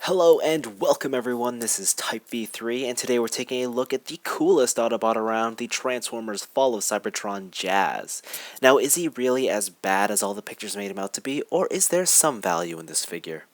Hello and welcome everyone, this is Type V3 and today we're taking a look at the coolest Autobot around, the Transformers Fall of Cybertron Jazz. Now is he really as bad as all the pictures made him out to be, or is there some value in this figure?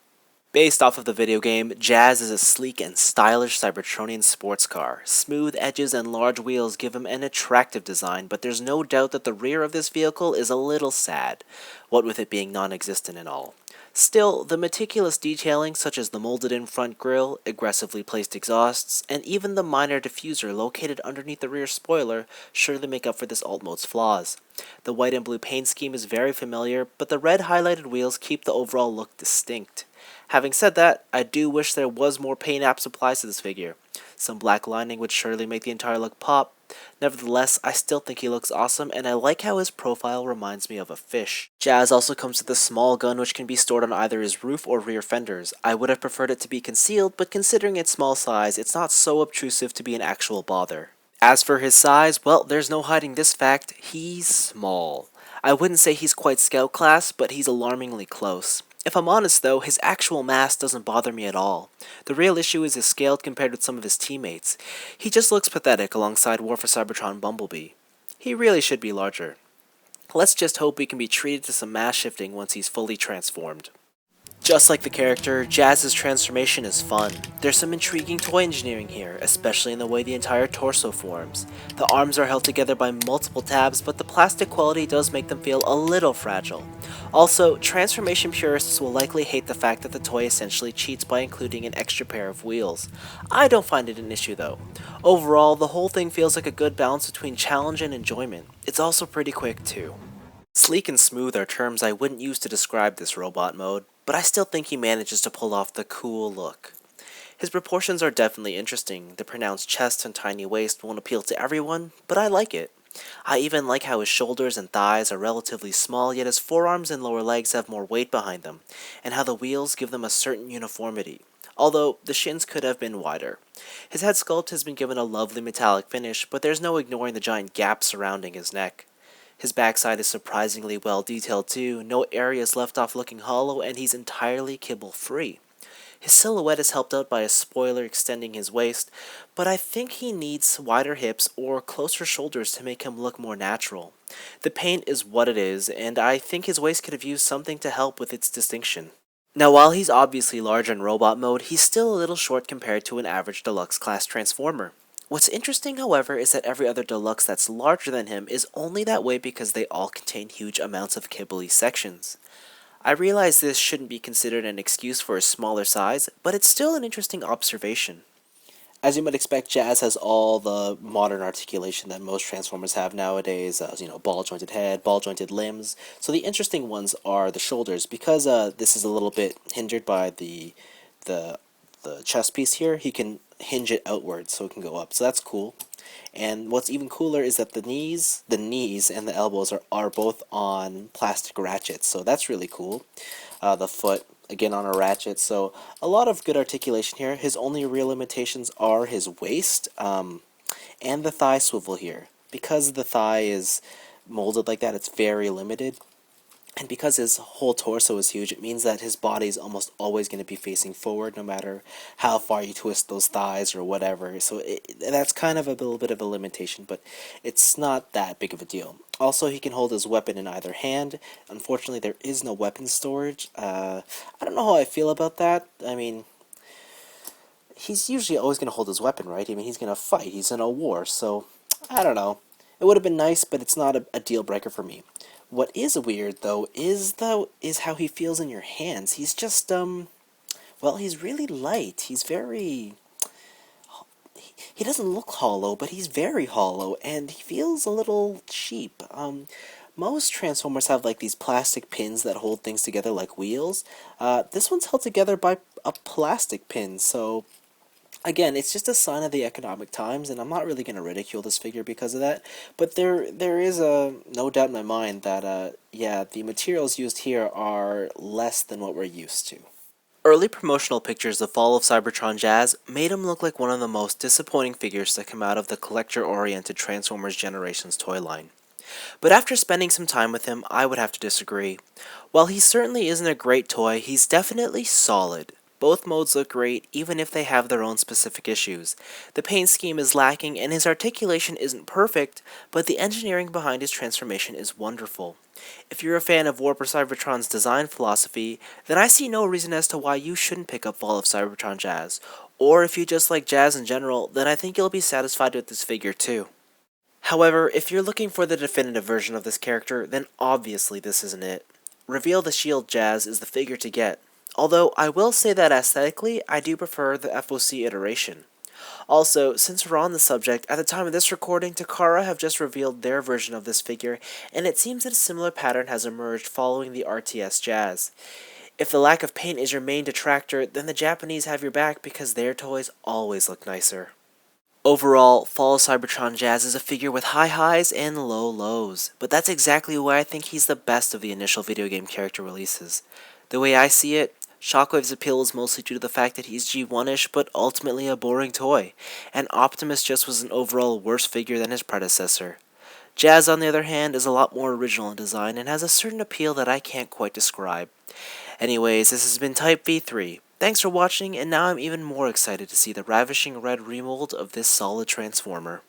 Based off of the video game, Jazz is a sleek and stylish Cybertronian sports car. Smooth edges and large wheels give him an attractive design, but there's no doubt that the rear of this vehicle is a little sad, what with it being non-existent and all. Still, the meticulous detailing such as the molded-in front grille, aggressively placed exhausts, and even the minor diffuser located underneath the rear spoiler surely make up for this alt mode's flaws. The white and blue paint scheme is very familiar, but the red highlighted wheels keep the overall look distinct. Having said that, I do wish there was more paint app supplies to this figure. Some black lining would surely make the entire look pop. Nevertheless, I still think he looks awesome, and I like how his profile reminds me of a fish. Jazz also comes with a small gun which can be stored on either his roof or rear fenders. I would have preferred it to be concealed, but considering its small size, it's not so obtrusive to be an actual bother. As for his size, well, there's no hiding this fact, he's small. I wouldn't say he's quite Scout class, but he's alarmingly close. If I'm honest though, his actual mass doesn't bother me at all. The real issue is his scale compared with some of his teammates. He just looks pathetic alongside War for Cybertron Bumblebee. He really should be larger. Let's just hope he can be treated to some mass shifting once he's fully transformed. Just like the character, Jazz's transformation is fun. There's some intriguing toy engineering here, especially in the way the entire torso forms. The arms are held together by multiple tabs, but the plastic quality does make them feel a little fragile. Also, transformation purists will likely hate the fact that the toy essentially cheats by including an extra pair of wheels. I don't find it an issue though. Overall, the whole thing feels like a good balance between challenge and enjoyment. It's also pretty quick too. Sleek and smooth are terms I wouldn't use to describe this robot mode, but I still think he manages to pull off the cool look. His proportions are definitely interesting. The pronounced chest and tiny waist won't appeal to everyone, but I like it. I even like how his shoulders and thighs are relatively small, yet his forearms and lower legs have more weight behind them, and how the wheels give them a certain uniformity, although the shins could have been wider. His head sculpt has been given a lovely metallic finish, but there's no ignoring the giant gap surrounding his neck. His backside is surprisingly well detailed too, no areas left off looking hollow, and he's entirely kibble free. His silhouette is helped out by a spoiler extending his waist, but I think he needs wider hips or closer shoulders to make him look more natural. The paint is what it is, and I think his waist could have used something to help with its distinction. Now while he's obviously large in robot mode, he's still a little short compared to an average deluxe class Transformer. What's interesting, however, is that every other deluxe that's larger than him is only that way because they all contain huge amounts of kibbly sections. I realize this shouldn't be considered an excuse for his smaller size, but it's still an interesting observation. As you might expect, Jazz has all the modern articulation that most Transformers have nowadays, ball-jointed head, ball-jointed limbs. So the interesting ones are the shoulders. Because this is a little bit hindered by the chest piece here, he can hinge it outwards so it can go up. So that's cool. And what's even cooler is that the knees and the elbows are both on plastic ratchets. So that's really cool. The foot, again, on a ratchet. So a lot of good articulation here. His only real limitations are his waist and the thigh swivel here. Because the thigh is molded like that, it's very limited. And because his whole torso is huge, it means that his body is almost always going to be facing forward no matter how far you twist those thighs or whatever. So that's kind of a little bit of a limitation, but it's not that big of a deal. Also, he can hold his weapon in either hand. Unfortunately, there is no weapon storage. I don't know how I feel about that. I mean, he's usually always going to hold his weapon, right? I mean, he's going to fight. He's in a war, so I don't know. It would have been nice, but it's not a deal breaker for me. What is weird though is how he feels in your hands. He's just well, he's really light. He's very he doesn't look hollow, but he's very hollow and he feels a little cheap. Most Transformers have like these plastic pins that hold things together like wheels. This one's held together by a plastic pin, so again, it's just a sign of the economic times, and I'm not really going to ridicule this figure because of that, but there is no doubt in my mind that, yeah, the materials used here are less than what we're used to. Early promotional pictures of Fall of Cybertron Jazz made him look like one of the most disappointing figures to come out of the collector-oriented Transformers Generations toy line. But after spending some time with him, I would have to disagree. While he certainly isn't a great toy, he's definitely solid. Both modes look great, even if they have their own specific issues. The paint scheme is lacking and his articulation isn't perfect, but the engineering behind his transformation is wonderful. If you're a fan of Warp or Cybertron's design philosophy, then I see no reason as to why you shouldn't pick up Fall of Cybertron Jazz. Or if you just like Jazz in general, then I think you'll be satisfied with this figure too. However, if you're looking for the definitive version of this character, then obviously this isn't it. Reveal the Shield Jazz is the figure to get, although I will say that aesthetically, I do prefer the FOC iteration. Also, since we're on the subject, at the time of this recording, Takara have just revealed their version of this figure, and it seems that a similar pattern has emerged following the RTS Jazz. If the lack of paint is your main detractor, then the Japanese have your back because their toys always look nicer. Overall, Fall of Cybertron Jazz is a figure with high highs and low lows, but that's exactly why I think he's the best of the initial video game character releases. The way I see it, Shockwave's appeal is mostly due to the fact that he's G1-ish but ultimately a boring toy, and Optimus just was an overall worse figure than his predecessor. Jazz, on the other hand, is a lot more original in design and has a certain appeal that I can't quite describe. Anyways, this has been Type V3. Thanks for watching, and now I'm even more excited to see the ravishing red remold of this solid Transformer.